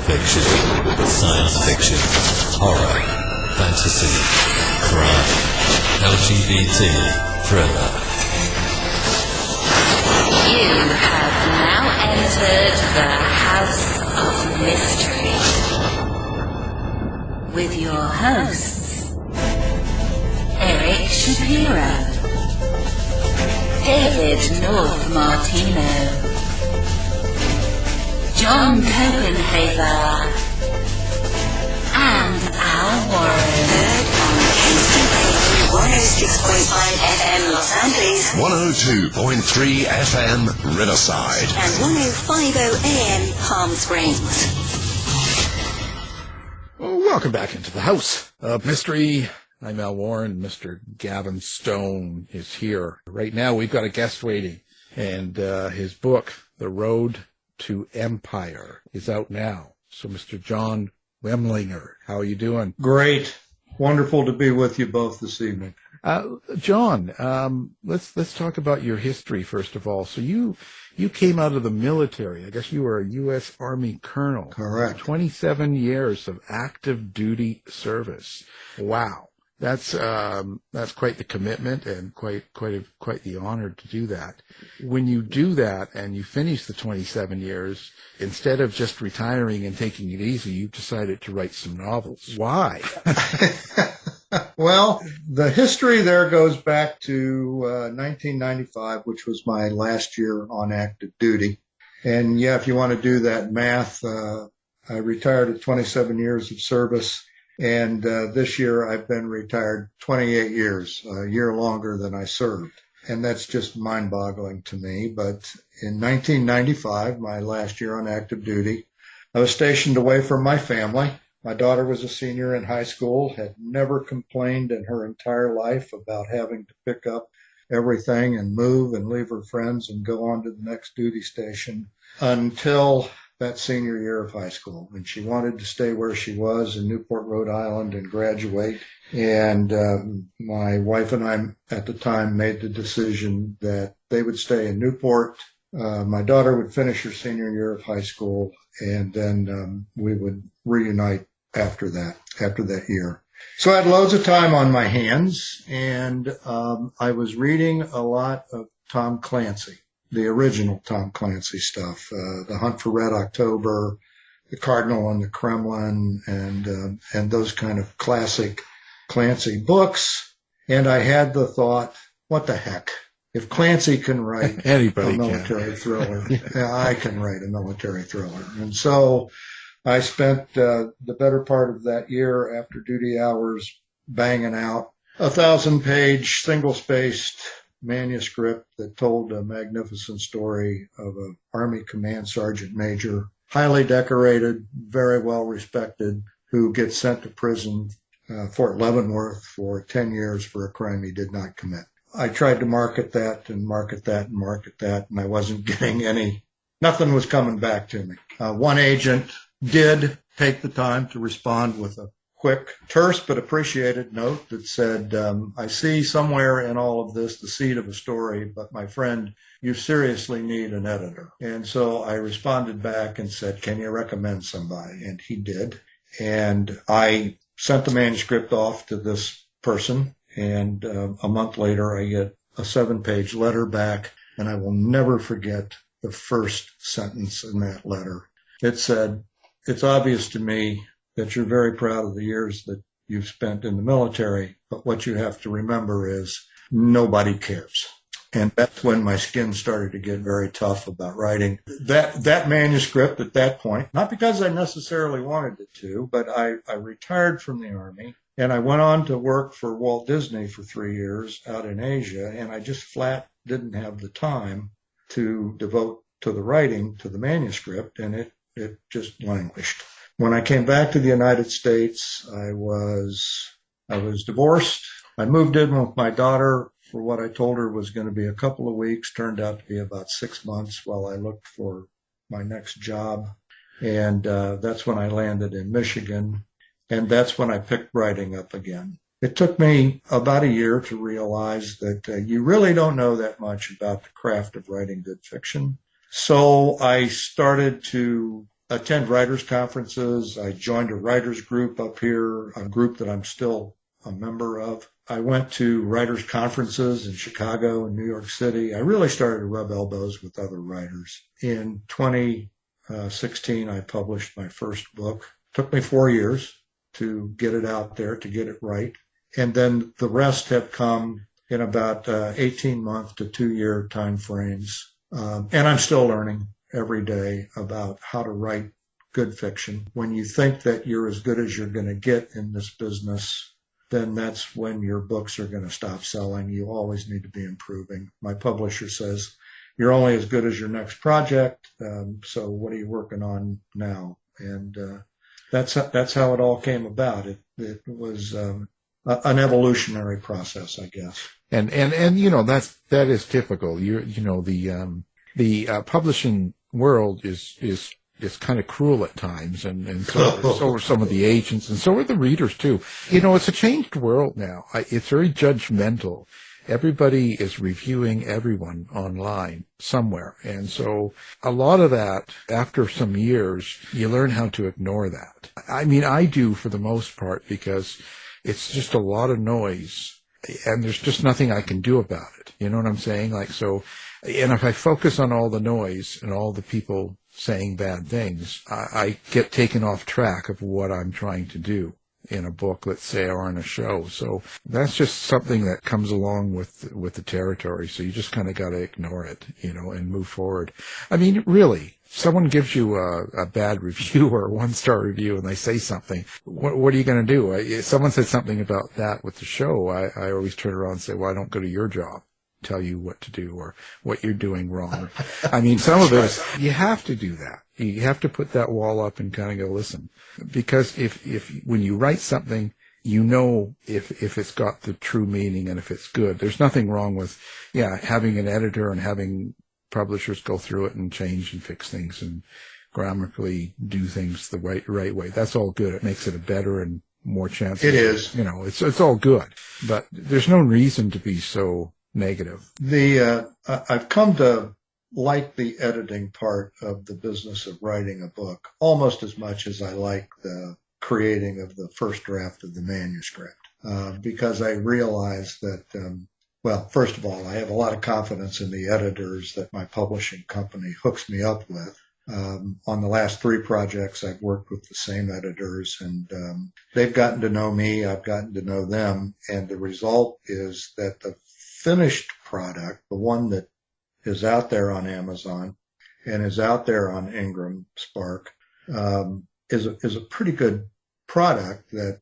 fiction, science fiction, horror, fantasy, crime, LGBT, thriller. You have now entered the House of Mystery with your hosts, Eric Shapiro, David North Martino, John Copenhaver, and Al Warren. Heard on KCPA 106.5 FM Los Angeles, 102.3 FM Riverside, and 105.0 AM Palm Springs. Welcome back into the House of Mystery. I'm Al Warren. Mr. Gavin Stone is here. Right now we've got a guest waiting, and his book, The Road to Empire, is out now. So Mr. John Wemlinger, how are you doing? Great. Wonderful to be with you both this evening. John, let's talk about your history first of all. So you came out of the military. I guess you were a U.S. Army colonel. Correct. 27 years of active duty service. Wow. That's quite the commitment and quite the honor to do that. When you do that and you finish the 27 years, instead of just retiring and taking it easy, you decided to write some novels. Why? Well, the history there goes back to 1995, which was my last year on active duty. And yeah, if you want to do that math, I retired at 27 years of service. And this year I've been retired 28 years, a year longer than I served. And that's just mind-boggling to me. But in 1995, my last year on active duty, I was stationed away from my family. My daughter was a senior in high school, had never complained in her entire life about having to pick up everything and move and leave her friends and go on to the next duty station until that senior year of high school. And she wanted to stay where she was in Newport, Rhode Island and graduate. And my wife and I at the time made the decision that they would stay in Newport. My daughter would finish her senior year of high school, and then we would reunite after that year. So I had loads of time on my hands, and I was reading a lot of Tom Clancy, the original Tom Clancy stuff, The Hunt for Red October, The Cardinal and the Kremlin, and those kind of classic Clancy books. And I had the thought, what the heck? If Clancy can write a military thriller, I can write a military thriller. And so I spent the better part of that year after duty hours banging out a 1,000-page, single-spaced manuscript that told a magnificent story of an Army command sergeant major, highly decorated, very well respected, who gets sent to prison, Fort Leavenworth, for 10 years for a crime he did not commit. I tried to market that, and I wasn't getting nothing was coming back to me. One agent did take the time to respond with a quick, terse, but appreciated note that said, I see somewhere in all of this the seed of a story, but my friend, you seriously need an editor. And so I responded back and said, can you recommend somebody? And he did. And I sent the manuscript off to this person. And a month later, I get a 7-page letter back, and I will never forget the first sentence in that letter. It said, it's obvious to me that you're very proud of the years that you've spent in the military, but what you have to remember is nobody cares. And that's when my skin started to get very tough about writing that manuscript at that point, not because I necessarily wanted it to, but I retired from the Army. And I went on to work for Walt Disney for 3 years out in Asia, and I just flat didn't have the time to devote to the writing, to the manuscript, and it just languished. When I came back to the United States, I was divorced. I moved in with my daughter for what I told her was going to be a couple of weeks, turned out to be about 6 months while I looked for my next job. And that's when I landed in Michigan. And that's when I picked writing up again. It took me about a year to realize that you really don't know that much about the craft of writing good fiction. So I started to attend writers' conferences. I joined a writers group up here, a group that I'm still a member of. I went to writers' conferences in Chicago and New York City. I really started to rub elbows with other writers. In 2016, I published my first book. It took me 4 years to get it out there, to get it right. And then the rest have come in about 18-month to 2-year time frames. And I'm still learning every day about how to write good fiction. When you think that you're as good as you're going to get in this business, then that's when your books are going to stop selling. You always need to be improving. My publisher says, you're only as good as your next project. So what are you working on now? And that's how it all came about. It was an evolutionary process, I guess. And that is typical. The publishing world is kind of cruel at times, and so are some of the agents, and so are the readers too. It's a changed world now. It's very judgmental. Everybody is reviewing everyone online somewhere. And so a lot of that, after some years, you learn how to ignore that. I mean, I do for the most part, because it's just a lot of noise and there's just nothing I can do about it. You know what I'm saying? And if I focus on all the noise and all the people saying bad things, I get taken off track of what I'm trying to do in a book, let's say, or in a show. So that's just something that comes along with the territory. So you just kind of got to ignore it, and move forward. I mean, really, someone gives you a bad review or a 1-star review and they say something, what are you going to do? If someone said something about that with the show, I always turn around and say, well, I don't go to your job, tell you what to do or what you're doing wrong. I mean, some of it, you have to do that. You have to put that wall up and kind of go, listen, because if when you write something, if it's got the true meaning and if it's good. There's nothing wrong with, having an editor and having publishers go through it and change and fix things and grammatically do things the right way. That's all good. It makes it a better and more chances. It is. It's all good, but there's no reason to be so negative. I've come to like the editing part of the business of writing a book almost as much as I like the creating of the first draft of the manuscript, because I realize that, first of all, I have a lot of confidence in the editors that my publishing company hooks me up with. On the last 3 projects, I've worked with the same editors, and they've gotten to know me, I've gotten to know them, and the result is that the finished product, the one that is out there on Amazon and is out there on Ingram Spark, is a pretty good product that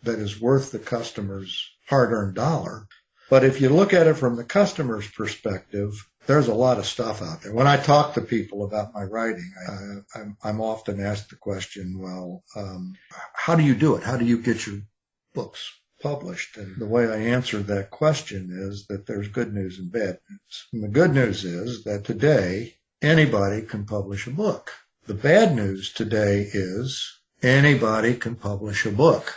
is worth the customer's hard-earned dollar. But if you look at it from the customer's perspective, there's a lot of stuff out there. When I talk to people about my writing, I'm often asked the question, well, how do you do it? How do you get your books published? And the way I answer that question is that there's good news and bad news. And the good news is that today anybody can publish a book. The bad news today is anybody can publish a book.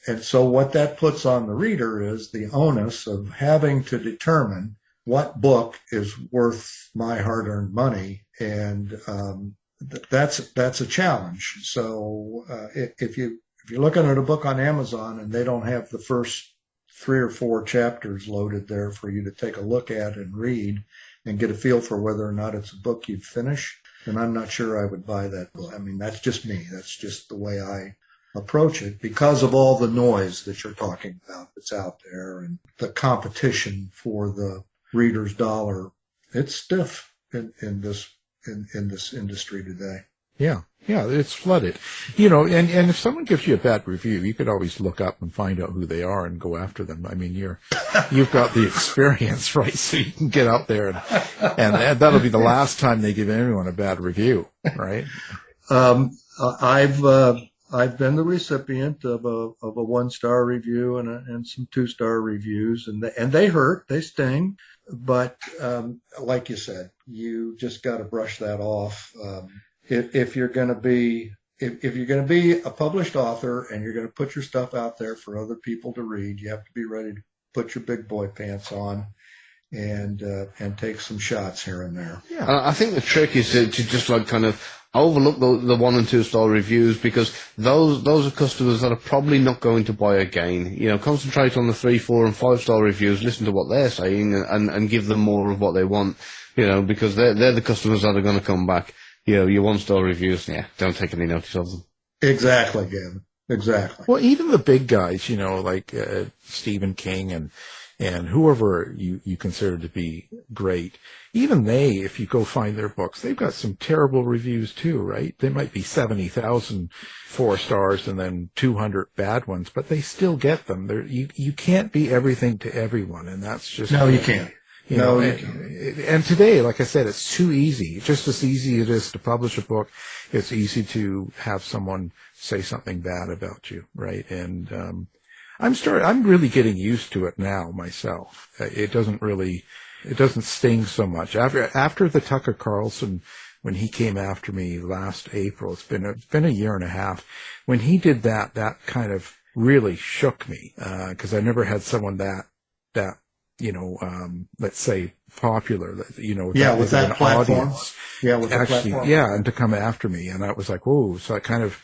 And so what that puts on the reader is the onus of having to determine what book is worth my hard-earned money. And that's a challenge. So if you're looking at a book on Amazon and they don't have the first 3 or 4 chapters loaded there for you to take a look at and read and get a feel for whether or not it's a book you'd finish, then I'm not sure I would buy that book. I mean, that's just me. That's just the way I approach it because of all the noise that you're talking about that's out there and the competition for the reader's dollar. It's stiff in this industry today. Yeah, it's flooded. And if someone gives you a bad review, you could always look up and find out who they are and go after them. I mean, you've got the experience, right? So you can get out there and that'll be the last time they give anyone a bad review, right? I've been the recipient of a 1-star review and some 2-star reviews, and they hurt, they sting. But like you said, you just got to brush that off. If you're going to be a published author and you're going to put your stuff out there for other people to read, you have to be ready to put your big boy pants on and take some shots here and there. Yeah, I think the trick is to just kind of overlook the 1 and 2 star reviews, because those are customers that are probably not going to buy again. You know, concentrate on the 3, 4, and 5 star reviews, listen to what they're saying, and give them more of what they want. You know, because they're the customers that are going to come back. You know, your 1 star reviews, don't take any notice of them. Exactly, Gavin. Exactly. Well, even the big guys, you know, like Stephen King and whoever you consider to be great, even they, if you go find their books, they've got some terrible reviews too, right? They might be 70,000 4 stars and then 200 bad ones, but they still get them. You can't be everything to everyone, and that's just... No, you can't. You know, and today, like I said, it's too easy. Just as easy it is to publish a book, it's easy to have someone say something bad about you, right? And I'm really getting used to it now myself. It doesn't sting so much. After the Tucker Carlson, when he came after me last April, it's been a year and a half. When he did that kind of really shook me, because I never had someone that you know, let's say popular, you know, with that platform. Audience, with actually, platform. and to come after me. And I was like, whoa. So I kind of,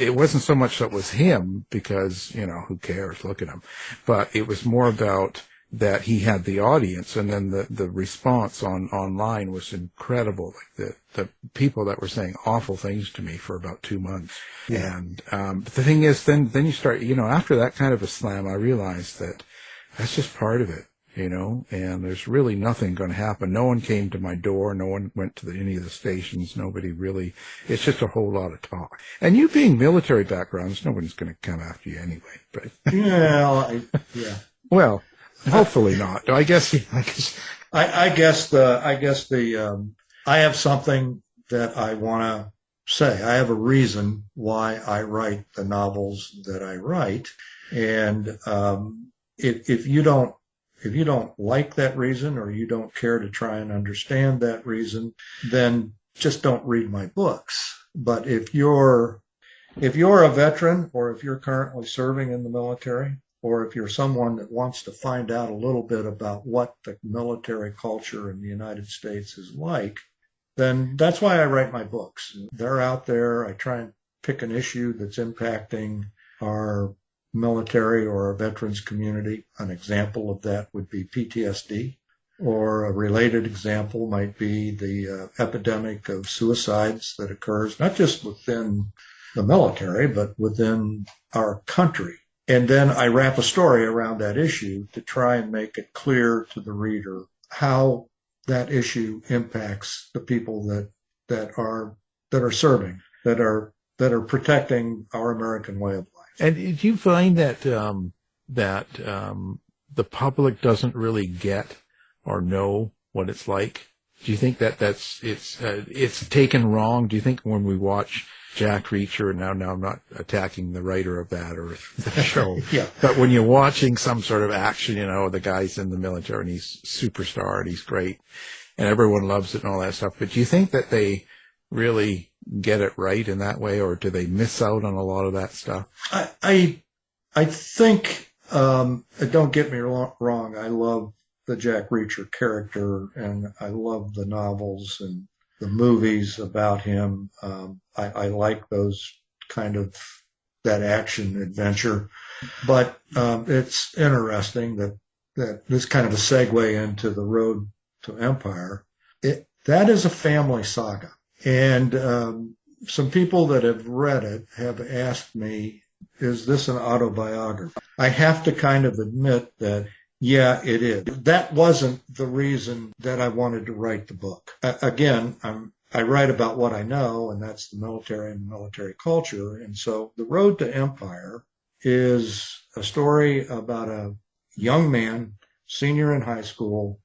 it wasn't so much that it was him, because, you know, who cares? Look at him. But it was more about that he had the audience, and then the response online was incredible. Like the people that were saying awful things to me for about 2 months. Yeah. And, but the thing is, then you start, you know, after that kind of a slam, I realized that that's just part of it, you know, and there's really nothing going to happen. No one came to my door. No one went to any of the stations. Nobody really, it's just a whole lot of talk. And you being military backgrounds, nobody's going to come after you anyway, but. Yeah. Well, hopefully not. I guess I have something that I want to say. I have a reason why I write the novels that I write. And, if you don't like that reason, or you don't care to try and understand that reason, then just don't read my books. But if you're a veteran, or if you're currently serving in the military, or if you're someone that wants to find out a little bit about what the military culture in the United States is like, then that's why I write my books. They're out there. I try and pick an issue that's impacting our military or our veterans community. An example of that would be PTSD, or a related example might be the epidemic of suicides that occurs not just within the military, but within our country. And then I wrap a story around that issue to try and make it clear to the reader how that issue impacts the people that are serving, that are protecting our American way of life. And do you find that the public doesn't really get or know what it's like? Do you think that it's taken wrong? Do you think when we watch Jack Reacher, now I'm not attacking the writer of that or the show, but when you're watching some sort of action, you know, the guy's in the military and he's superstar and he's great and everyone loves it and all that stuff. But do you think that they really get it right in that way, or do they miss out on a lot of that stuff? I think, don't get me wrong, I love the Jack Reacher character, and I love the novels and the movies about him. I like those kind of, that action adventure. But it's interesting that this kind of a segue into the Road to Empire, that is a family saga. And some people that have read it have asked me, is this an autobiography? I have to kind of admit that, yeah, it is. That wasn't the reason that I wanted to write the book. Again, I write about what I know, and that's the military and military culture. And so The Road to Empire is a story about a young man, senior in high school,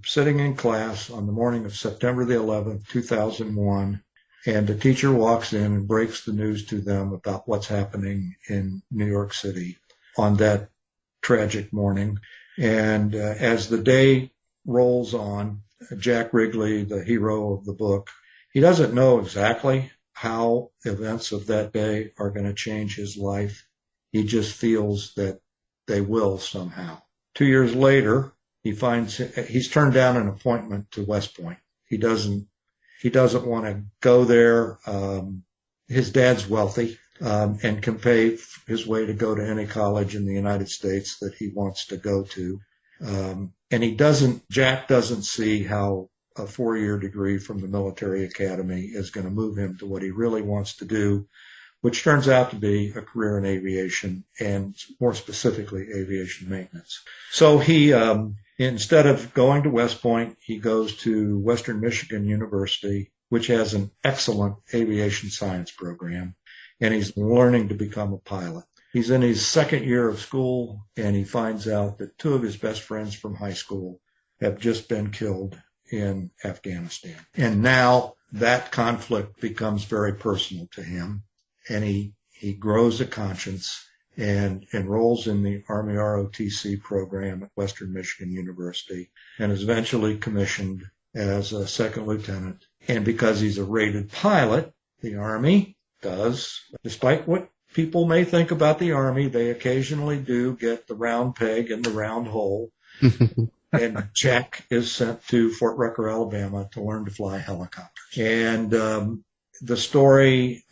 sitting in class on the morning of September the 11th, 2001, and the teacher walks in and breaks the news to them about what's happening in New York City on that tragic morning. And as the day rolls on, Jack Rigley, the hero of the book, he doesn't know exactly how events of that day are going to change his life. He just feels that they will somehow. 2 years later, he finds he's turned down an appointment to West Point. He He doesn't want to go there. His dad's wealthy and can pay his way to go to any college in the United States that he wants to go to. And Jack doesn't see how a 4-year degree from the military academy is going to move him to what he really wants to do, which turns out to be a career in aviation, and more specifically aviation maintenance. So he, instead of going to West Point, he goes to Western Michigan University, which has an excellent aviation science program, and he's learning to become a pilot. He's in his second year of school, and he finds out that 2 of his best friends from high school have just been killed in Afghanistan. And now that conflict becomes very personal to him, and he grows a conscience and enrolls in the Army ROTC program at Western Michigan University and is eventually commissioned as a second lieutenant. And because he's a rated pilot, the Army does, despite what people may think about the Army, they occasionally do get the round peg in the round hole. And Jack is sent to Fort Rucker, Alabama to learn to fly helicopters. And the story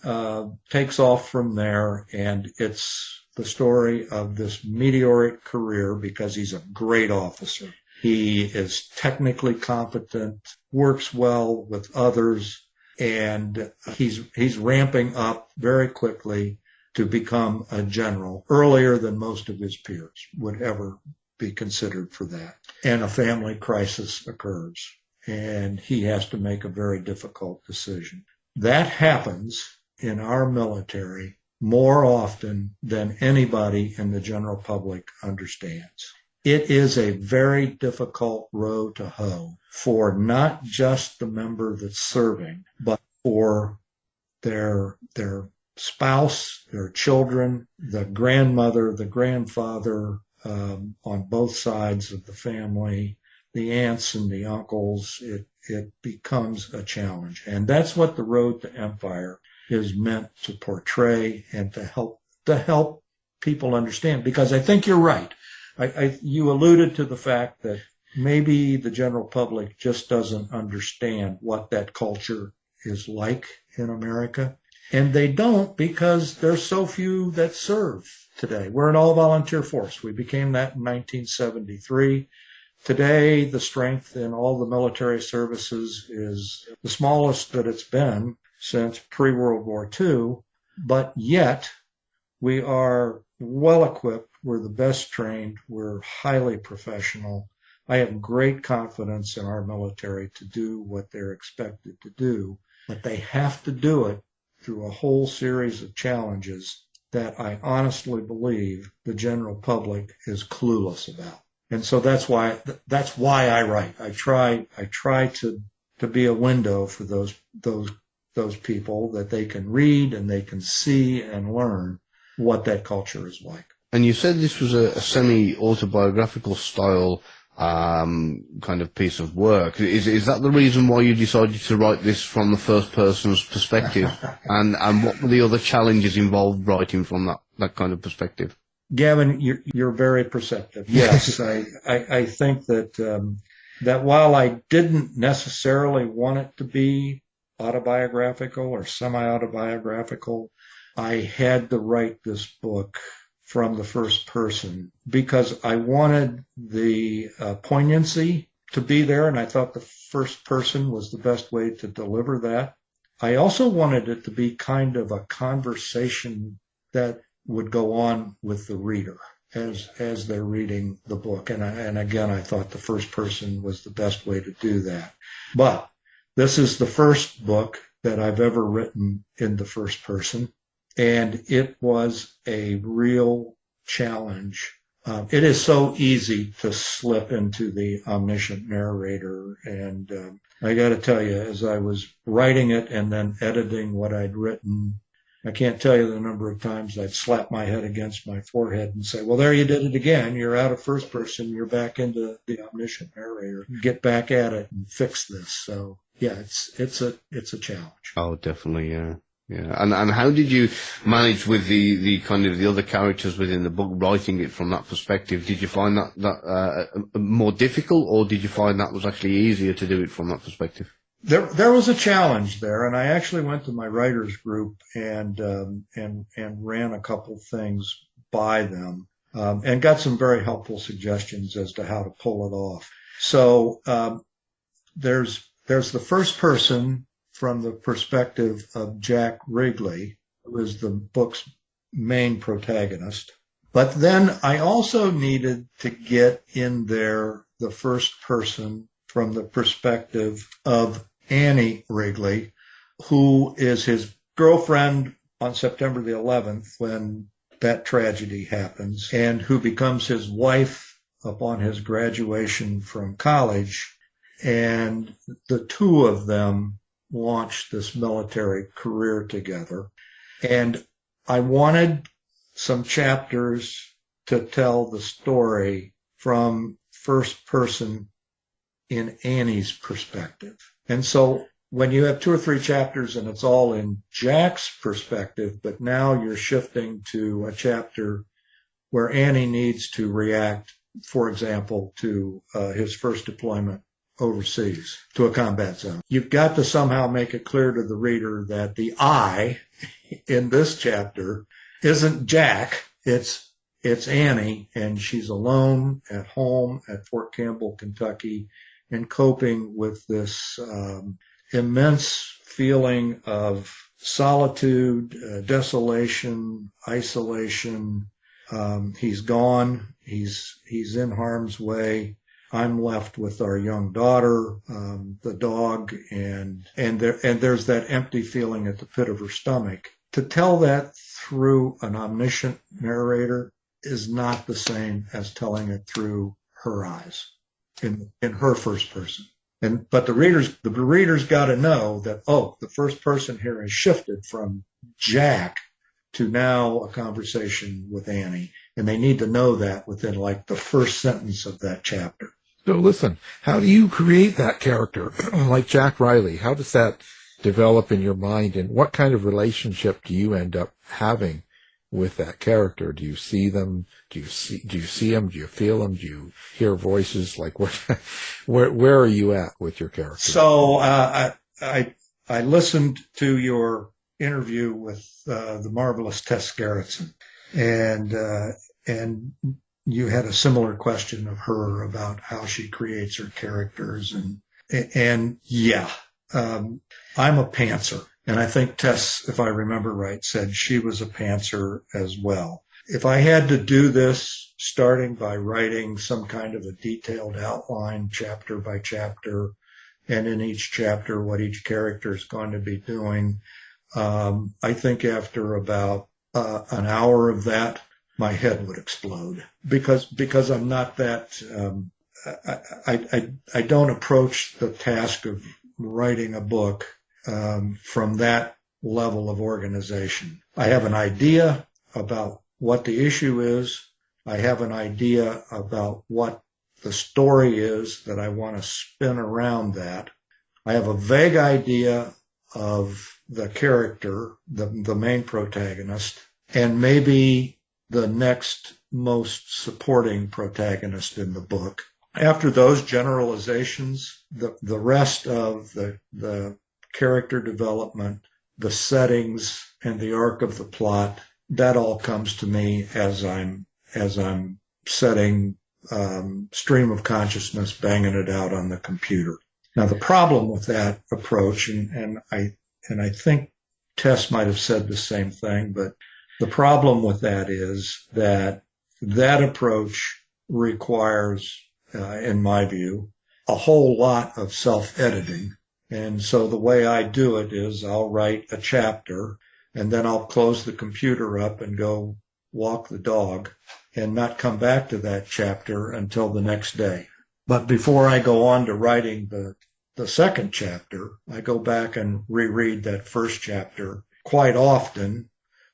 takes off from there, and it's the story of this meteoric career because he's a great officer. He is technically competent, works well with others, and he's ramping up very quickly to become a general, earlier than most of his peers would ever be considered for that. And a family crisis occurs, and he has to make a very difficult decision. That happens in our military more often than anybody in the general public understands. It is a very difficult row to hoe for not just the member that's serving, but for their spouse, their children, the grandmother, the grandfather, on both sides of the family, the aunts and the uncles. It becomes a challenge. And that's what the road to empire is meant to portray and to help people understand. Because I think you're right. You alluded to the fact that maybe the general public just doesn't understand what that culture is like in America. And they don't, because there's so few that serve today. We're an all-volunteer force. We became that in 1973. Today, the strength in all the military services is the smallest that it's been since pre-World War II, but yet we are well-equipped. We're the best trained. We're highly professional. I have great confidence in our military to do what they're expected to do, but they have to do it through a whole series of challenges that I honestly believe the general public is clueless about. And so that's why I write. I try to be a window for those people, that they can read and they can see and learn what that culture is like. And you said this was a semi-autobiographical style kind of piece of work. Is that the reason why you decided to write this from the first person's perspective? and what were the other challenges involved writing from that kind of perspective? Gavin, you're very perceptive. Yes, I think that while I didn't necessarily want it to be autobiographical or semi-autobiographical, I had to write this book from the first person because I wanted the poignancy to be there, and I thought the first person was the best way to deliver that. I also wanted it to be kind of a conversation that would go on with the reader as they're reading the book. And again, I thought the first person was the best way to do that. But this is the first book that I've ever written in the first person, and it was a real challenge. It is so easy to slip into the omniscient narrator, and I got to tell you, as I was writing it and then editing what I'd written, I can't tell you the number of times I'd slap my head against my forehead and say, well, there you did it again. You're out of first person. You're back into the omniscient narrator. Get back at it and fix this. So yeah, it's a challenge. Oh, definitely. Yeah. Yeah. And how did you manage with the kind of the other characters within the book, writing it from that perspective? Did you find that more difficult, or did you find that was actually easier to do it from that perspective? there was a challenge there, and I actually went to my writers group and ran a couple things by them, and got some very helpful suggestions as to how to pull it off. So there's the first person from the perspective of Jack Rigley, who is the book's main protagonist. But then I also needed to get in there the first person from the perspective of Annie Rigley, who is his girlfriend on September the 11th when that tragedy happens, and who becomes his wife upon his graduation from college. And the two of them launched this military career together. And I wanted some chapters to tell the story from first person in Annie's perspective. And so when you have 2 or 3 chapters and it's all in Jack's perspective, but now you're shifting to a chapter where Annie needs to react, for example, to his first deployment overseas to a combat zone. You've got to somehow make it clear to the reader that the I in this chapter isn't Jack, it's Annie, and she's alone at home at Fort Campbell, Kentucky, and coping with this immense feeling of solitude, desolation, isolation. He's gone. He's in harm's way. I'm left with our young daughter, the dog, and there's that empty feeling at the pit of her stomach. To tell that through an omniscient narrator is not the same as telling it through her eyes in her first person. But the readers got to know that, the first person here has shifted from Jack to now a conversation with Annie. And they need to know that within like the first sentence of that chapter. So listen, how do you create that character like Jack Rigley? How does that develop in your mind, and what kind of relationship do you end up having with that character? Do you see them? Do you see them? Do you feel them? Do you hear voices? Like where are you at with your character? So I listened to your interview with the marvelous Tess Gerritsen, and you had a similar question of her about how she creates her characters, and yeah, I'm a pantser. And I think Tess, if I remember right, said she was a pantser as well. If I had to do this, starting by writing some kind of a detailed outline, chapter by chapter, and in each chapter what each character is going to be doing, I think after about an hour of that, my head would explode because I'm not that. I don't approach the task of writing a book from that level of organization. I have an idea about what the issue is. I have an idea about what the story is that I want to spin around that. I have a vague idea of the character, the main protagonist, and maybe the next most supporting protagonist in the book. After those generalizations, the rest of the character development, the settings, and the arc of the plot, that all comes to me as I'm setting stream of consciousness, banging it out on the computer. Now, the problem with that approach, and I think Tess might have said the same thing, but the problem with that is that approach requires, in my view, a whole lot of self-editing. And so the way I do it is I'll write a chapter, and then I'll close the computer up and go walk the dog and not come back to that chapter until the next day. But before I go on to writing the second chapter, I go back and reread that first chapter. Quite often,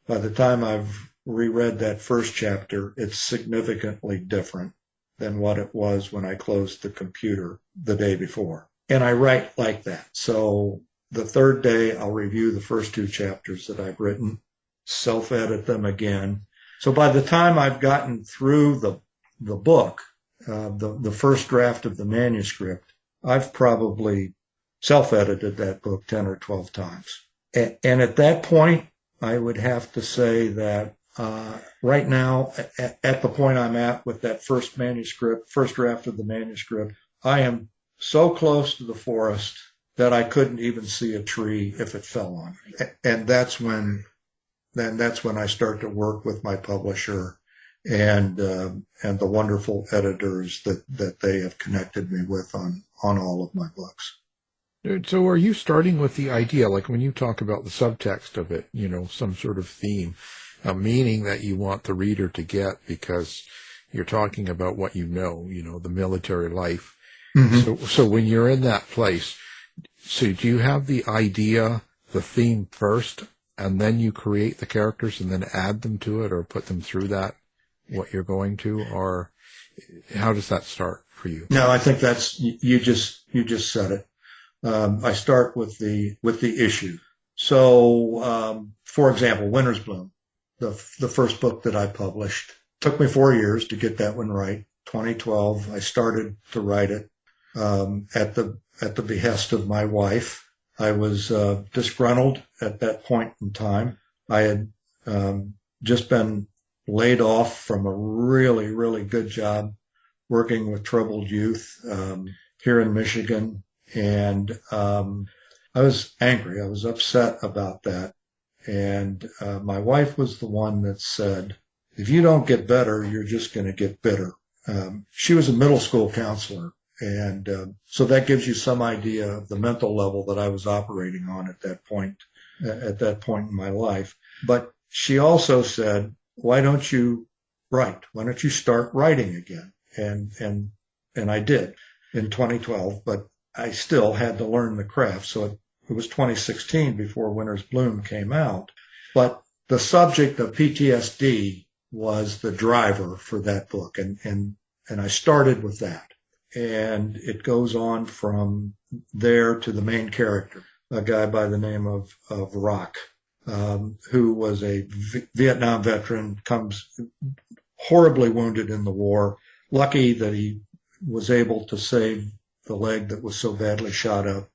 by the time I've reread that first chapter, it's significantly different than what it was when I closed the computer the day before. And I write like that. So the third day, I'll review the first 2 chapters that I've written, self-edit them again. So by the time I've gotten through the book, the first draft of the manuscript, I've probably self-edited that book 10 or 12 times. And at that point, I would have to say that right now, at the point I'm at with that first draft of the manuscript, I am so close to the forest that I couldn't even see a tree if it fell on me. And that's when I start to work with my publisher and the wonderful editors that they have connected me with on all of my books. So are you starting with the idea, like when you talk about the subtext of it, some sort of theme, a meaning that you want the reader to get because you're talking about what the military life. Mm-hmm. So when you're in that place, so do you have the idea, the theme first, and then you create the characters and then add them to it or put them through that, what you're going to, or how does that start for you? No, I think that's, you just said it. I start with the issue. So, for example, Winter's Bloom, the first book that I published, took me 4 years to get that one right. 2012, I started to write it at the behest of my wife. I was disgruntled at that point in time. I had just been laid off from a really, really good job working with troubled youth here in Michigan. And I was angry. I was upset about that. And my wife was the one that said, if you don't get better, you're just going to get bitter. She was a middle school counselor. And so that gives you some idea of the mental level that I was operating on at that point in my life. But she also said, why don't you write? Why don't you start writing again? And I did in 2012, but I still had to learn the craft. So it was 2016 before Winter's Bloom came out. But the subject of PTSD was the driver for that book. And I started with that. And it goes on from there to the main character, a guy by the name of Rock, who was a Vietnam veteran, comes horribly wounded in the war. Lucky that he was able to save the leg that was so badly shot up.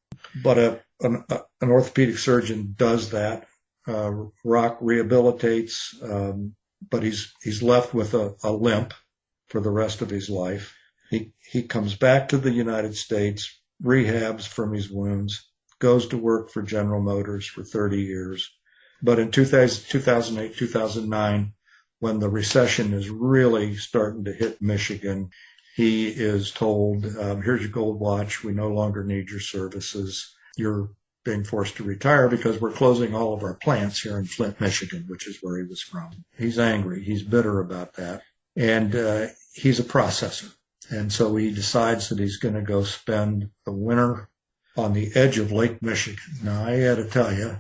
But an orthopedic surgeon does that. Rock rehabilitates, but he's left with a limp for the rest of his life. He comes back to the United States, rehabs from his wounds, goes to work for General Motors for 30 years. But in 2008, 2009, when the recession is really starting to hit Michigan, he is told, here's your gold watch. We no longer need your services. You're being forced to retire because we're closing all of our plants here in Flint, Michigan, which is where he was from. He's angry. He's bitter about that. And he's a processor. And so he decides that he's going to go spend the winter on the edge of Lake Michigan. Now, I got to tell you,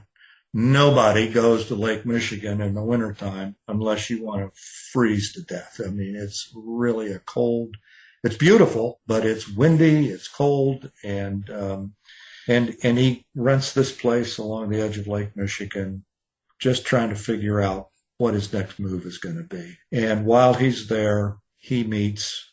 nobody goes to Lake Michigan in the wintertime unless you want to freeze to death. I mean, it's really it's beautiful, but it's windy, it's cold, and he rents this place along the edge of Lake Michigan, just trying to figure out what his next move is going to be. And while he's there, he meets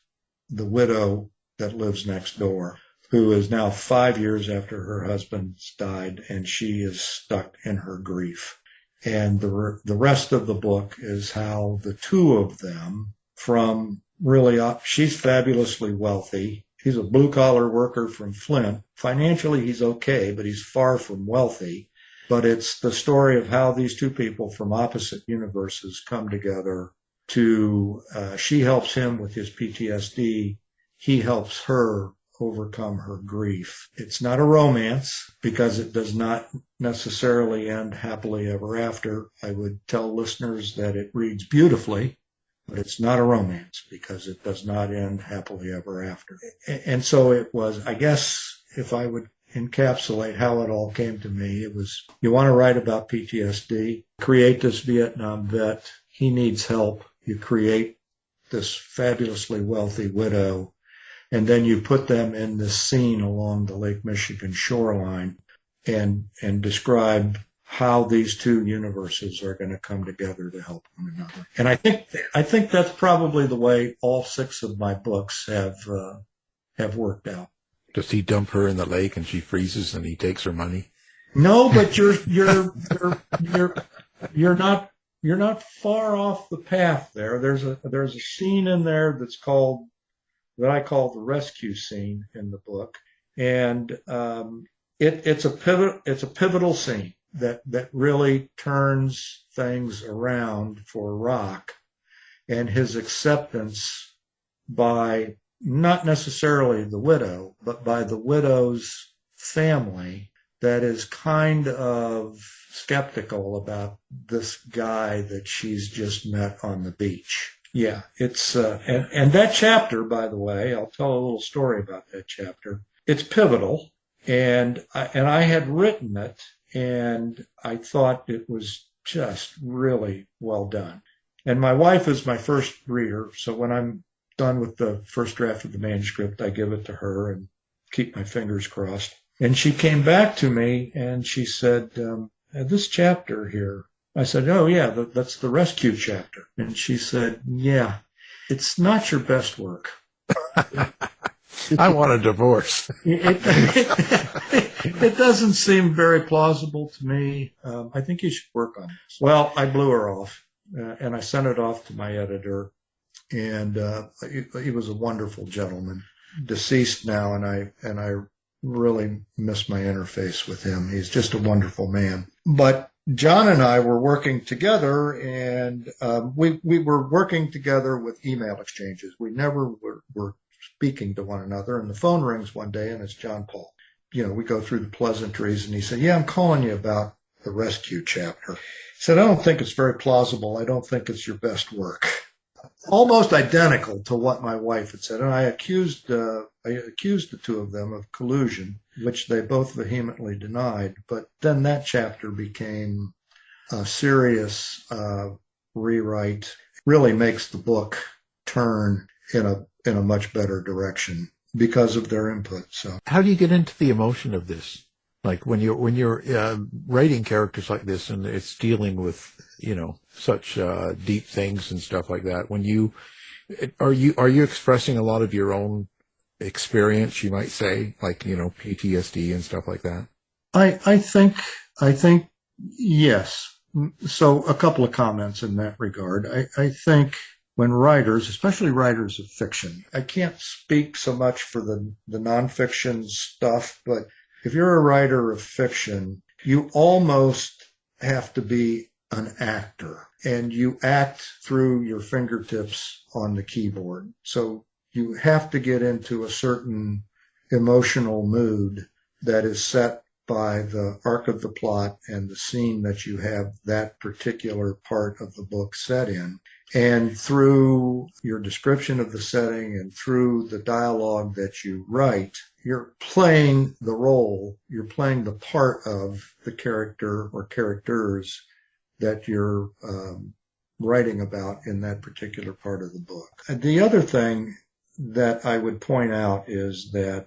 the widow that lives next door, who is now 5 years after her husband's died, and she is stuck in her grief. And the rest of the book is how the two of them, from really, she's fabulously wealthy. He's a blue-collar worker from Flint. Financially, he's okay, but he's far from wealthy. But it's the story of how these two people from opposite universes come together to, she helps him with his PTSD. He helps her overcome her grief. It's not a romance because it does not necessarily end happily ever after. I would tell listeners that it reads beautifully, but it's not a romance because it does not end happily ever after. And so it was, I guess, if I would encapsulate how it all came to me, it was, you want to write about PTSD, create this Vietnam vet, he needs help. You create this fabulously wealthy widow, and then you put them in this scene along the Lake Michigan shoreline and describe how these two universes are going to come together to help one another. And I think that's probably the way all 6 of my books have worked out. Does he dump her in the lake and she freezes and he takes her money? No, but you're not far off the path there. There's a scene in there that I call the rescue scene in the book, and it's a pivotal scene that really turns things around for Rock and his acceptance by not necessarily the widow, but by the widow's family that is kind of skeptical about this guy that she's just met on the beach. Yeah, it's and that chapter, by the way, I'll tell a little story about that chapter. It's pivotal, and I had written it, and I thought it was just really well done. And my wife is my first reader, so when I'm done with the first draft of the manuscript, I give it to her and keep my fingers crossed. And she came back to me and she said, this chapter here. I said, oh, yeah, that's the rescue chapter. And she said, yeah, it's not your best work. I want a divorce. It doesn't seem very plausible to me. I think you should work on it. Well, I blew her off, and I sent it off to my editor. And he was a wonderful gentleman, deceased now, and I really miss my interface with him. He's just a wonderful man. But John and I were working together, and we were working together with email exchanges. We never were speaking to one another, and the phone rings one day, and it's John Paul. You know, we go through the pleasantries, and he said, yeah, I'm calling you about the rescue chapter. He said, I don't think it's very plausible. I don't think it's your best work. Almost identical to what my wife had said, and I accused the two of them of collusion, which they both vehemently denied. But then that chapter became a serious rewrite. Really makes the book turn in a much better direction because of their input. So, how do you get into the emotion of this? Like when you're writing characters like this, and it's dealing with such deep things and stuff like that. Are you expressing a lot of your own experience? You might say, like PTSD and stuff like that. I think yes. So a couple of comments in that regard. I think when writers, especially writers of fiction, I can't speak so much for the nonfiction stuff, but if you're a writer of fiction, you almost have to be an actor, and you act through your fingertips on the keyboard. So you have to get into a certain emotional mood that is set by the arc of the plot and the scene that you have that particular part of the book set in. And through your description of the setting and through the dialogue that you write, you're playing the role, you're playing the part of the character or characters that you're writing about in that particular part of the book. And the other thing that I would point out is that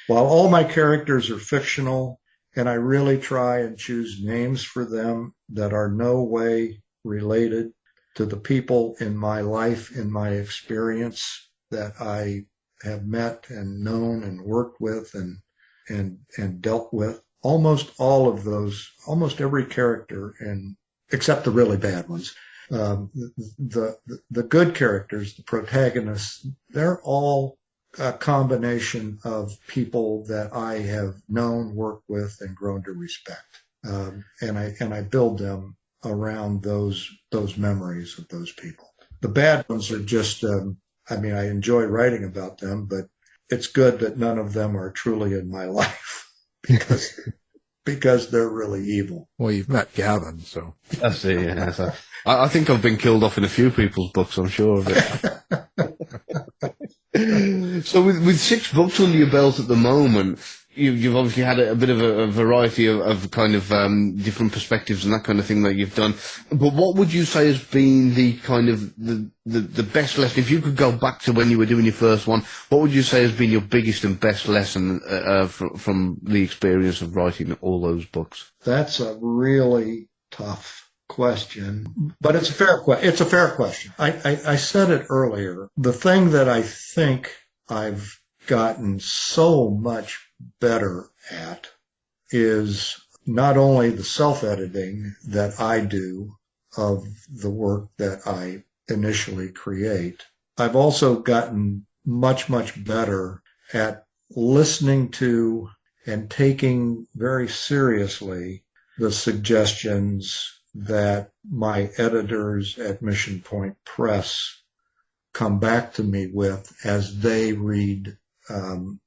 while all my characters are fictional, and I really try and choose names for them that are no way related to the people in my life, in my experience that I have met and known and worked with and dealt with, almost all of those, almost every character, and except the really bad ones, the good characters, the protagonists, they're all a combination of people that I have known, worked with, and grown to respect. And I build them around those memories of those people. The bad ones are just, I enjoy writing about them, but it's good that none of them are truly in my life because they're really evil. Well, you've met Gavin, so. That's it, yeah. So, I think I've been killed off in a few people's books, I'm sure of it. So with 6 books under your belt at the moment, you've obviously had a bit of a variety of kind of different perspectives and that kind of thing that you've done. But what would you say has been the kind of the best lesson? If you could go back to when you were doing your first one, what would you say has been your biggest and best lesson from the experience of writing all those books? That's a really tough question, but it's a fair question. I said it earlier. The thing that I think I've gotten so much better at is not only the self-editing that I do of the work that I initially create, I've also gotten much, much better at listening to and taking very seriously the suggestions that my editors at Mission Point Press come back to me with as they read the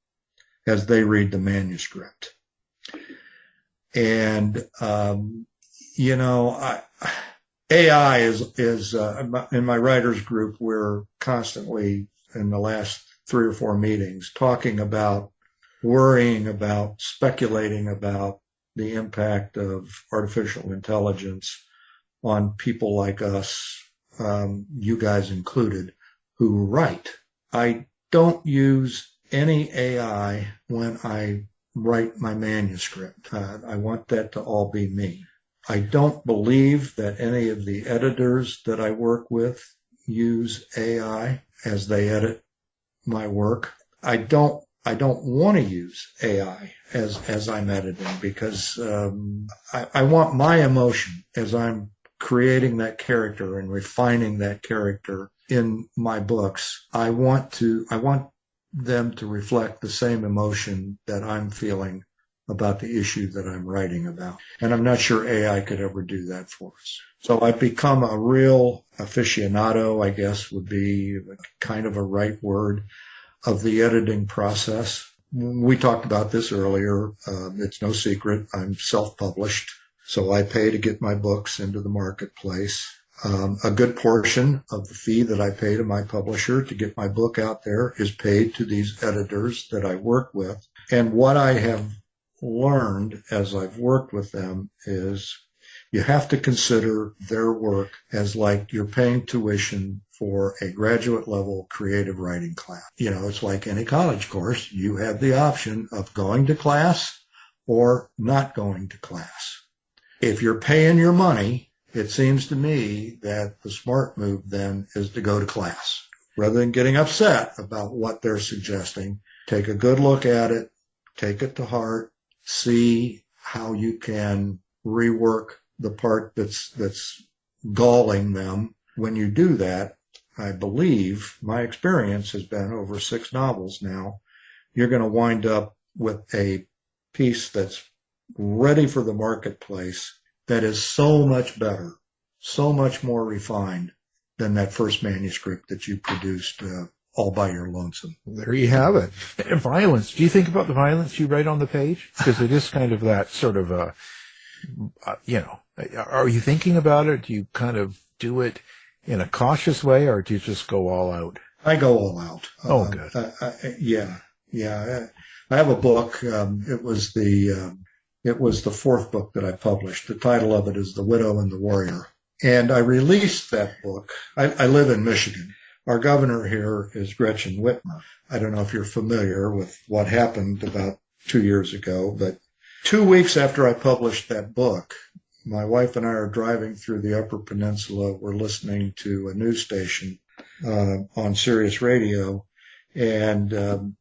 manuscript. And AI is in my writers group, we're constantly in the last 3 or 4 meetings talking about, worrying about, speculating about the impact of artificial intelligence on people like us, you guys included, who write. I don't use any AI when I write my manuscript. I want that to all be me. I don't believe that any of the editors that I work with use AI as they edit my work. I don't want to use AI as I'm editing, because I want my emotion as I'm creating that character and refining that character in my books. I want them to reflect the same emotion that I'm feeling about the issue that I'm writing about. And I'm not sure AI could ever do that for us. So I've become a real aficionado, I guess would be kind of a right word, of the editing process. We talked about this earlier. It's no secret. I'm self-published, so I pay to get my books into the marketplace. A good portion of the fee that I pay to my publisher to get my book out there is paid to these editors that I work with. And what I have learned as I've worked with them is you have to consider their work as like you're paying tuition for a graduate level creative writing class. It's like any college course. You have the option of going to class or not going to class. If you're paying your money, it seems to me that the smart move then is to go to class. Rather than getting upset about what they're suggesting, take a good look at it, take it to heart, see how you can rework the part that's galling them. When you do that, I believe, my experience has been over 6 novels now, you're going to wind up with a piece that's ready for the marketplace that is so much better, so much more refined than that first manuscript that you produced all by your lonesome. There you have it. Violence. Do you think about the violence you write on the page? Because it is kind of that sort of are you thinking about it? Do you kind of do it in a cautious way, or do you just go all out? I go all out. Oh, good. Yeah. I have a book. It was the 4th book that I published. The title of it is The Widow and the Warrior. And I released that book. I live in Michigan. Our governor here is Gretchen Whitmer. I don't know if you're familiar with what happened about 2 years ago, but 2 weeks after I published that book, my wife and I are driving through the Upper Peninsula. We're listening to a news station on Sirius Radio, and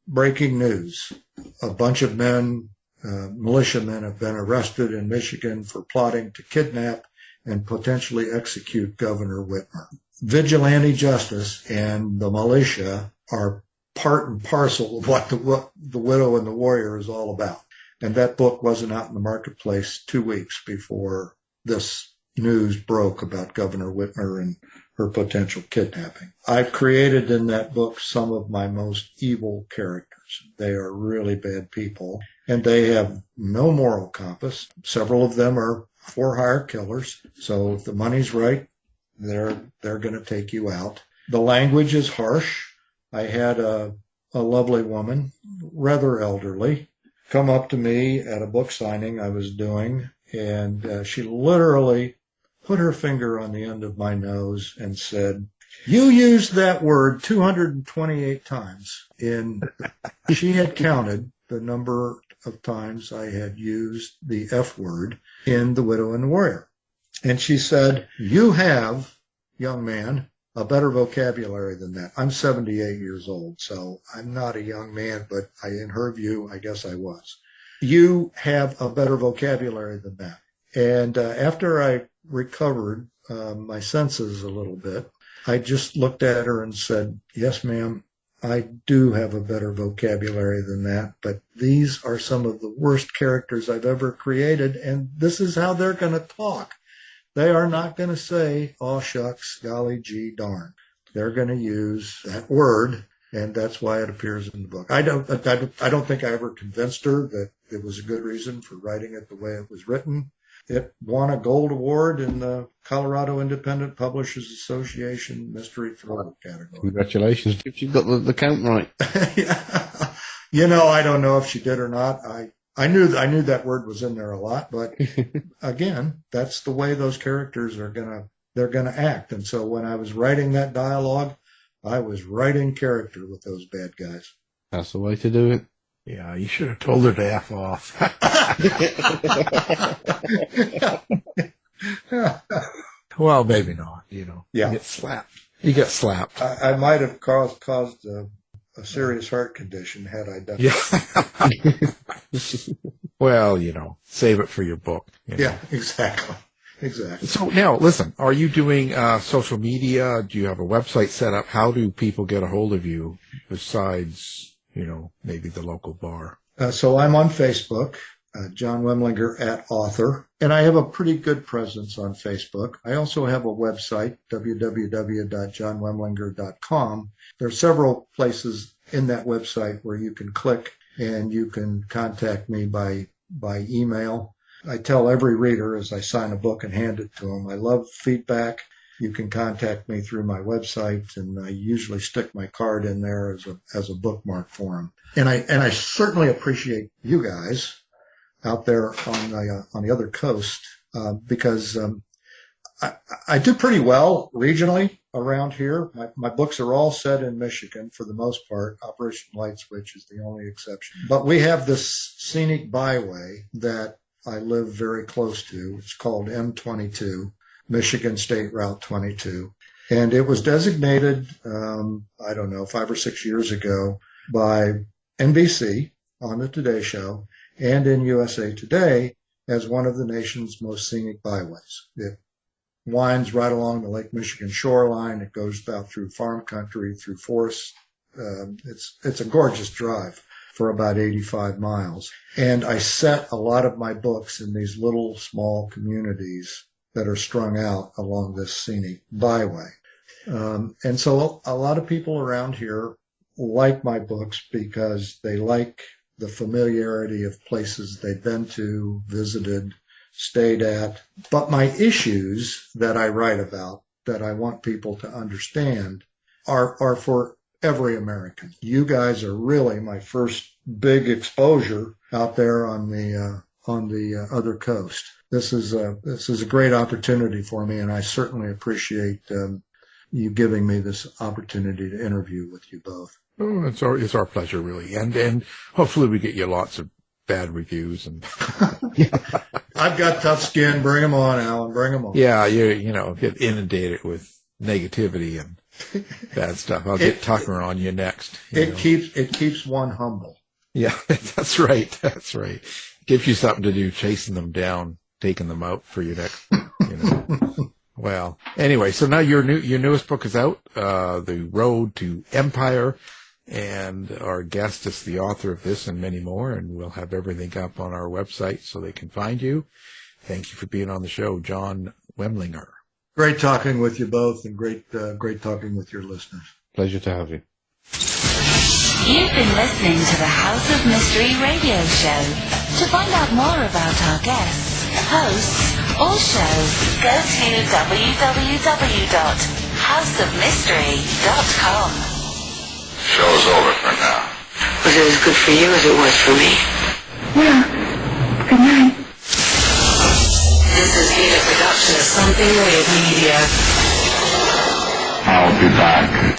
breaking news. A bunch of men, militiamen, have been arrested in Michigan for plotting to kidnap and potentially execute Governor Whitmer. Vigilante justice and the militia are part and parcel of what the Widow and the Warrior is all about. And that book wasn't out in the marketplace 2 weeks before this news broke about Governor Whitmer and her potential kidnapping. I've created in that book some of my most evil characters. They are really bad people, and they have no moral compass. Several of them are for-hire killers, so if the money's right, they're going to take you out. The language is harsh. I had a lovely woman, rather elderly, come up to me at a book signing I was doing, and she literally put her finger on the end of my nose and said, "You used that word 228 times." She had counted the number of times I had used the F word in The Widow and the Warrior. And she said, "You have, young man, a better vocabulary than that. I'm 78 years old, so I'm not a young man, but in her view, I guess I was. You have a better vocabulary than that. And after I recovered my senses a little bit, I just looked at her and said, yes, ma'am, I do have a better vocabulary than that, but these are some of the worst characters I've ever created, and this is how they're going to talk. They are not going to say, oh, shucks, golly gee, darn. They're going to use that word, and that's why it appears in the book. I don't think I ever convinced her that it was a good reason for writing it the way it was written. It won a gold award in the Colorado Independent Publishers Association Mystery Thriller category. Congratulations. If you've got the count right. Yeah. You know, I don't know if she did or not. I knew that word was in there a lot, but again, that's the way those characters they're gonna act. And so when I was writing that dialogue, I was writing character with those bad guys. That's the way to do it. Yeah, you should have told her to F off. Well, maybe not, you know. Yeah. You get slapped. You get slapped. I might have caused a serious heart condition had I done Yeah. Well, you know, save it for your book. You know. Yeah, exactly. So now, listen, are you doing social media? Do you have a website set up? How do people get a hold of you besides, you know, maybe the local bar? So I'm on Facebook, John Wemlinger @author, and I have a pretty good presence on Facebook. I also have a website, www.johnwemlinger.com. There are several places in that website where you can click and you can contact me by email. I tell every reader as I sign a book and hand it to them, I love feedback. You can contact me through my website, and I usually stick my card in there as a bookmark for them. And I certainly appreciate you guys out there on the other coast because I do pretty well regionally around here. My books are all set in Michigan for the most part. Operation Light Switch is the only exception. But we have this scenic byway that I live very close to. It's called M22, Michigan State Route 22. And it was designated, 5 or 6 years ago by NBC on the Today Show and in USA Today as one of the nation's most scenic byways. It winds right along the Lake Michigan shoreline. It goes out through farm country, through forests. It's a gorgeous drive for about 85 miles. And I set a lot of my books in these little small communities that are strung out along this scenic byway. And so a lot of people around here like my books because they like the familiarity of places they've been to, visited, stayed at. But my issues that I write about, that I want people to understand, are for every American. You guys are really my first big exposure out there on the other coast. This is a great opportunity for me, and I certainly appreciate you giving me this opportunity to interview with you both. Oh, it's our pleasure, really, and hopefully we get you lots of bad reviews. And I've got tough skin. Bring them on, Alan. Bring them on. Yeah, you know, get inundated with negativity and bad stuff. I'll get Tucker on you next. It keeps one humble. Yeah, that's right. That's right. Gives you something to do, chasing them down, taking them out for your next, you know. Well, anyway, so now your newest book is out, The Road to Empire, and our guest is the author of this and many more, and we'll have everything up on our website so they can find you. Thank you for being on the show, John Wemlinger. Great talking with you both, and great talking with your listeners. Pleasure to have you. You've been listening to the House of Mystery radio show. To find out more about our guests, hosts, or show, go to www.houseofmystery.com. Show's over for now. Was it as good for you as it was for me? Yeah. Good night. This has been a production of Something Weird Media. I'll be back.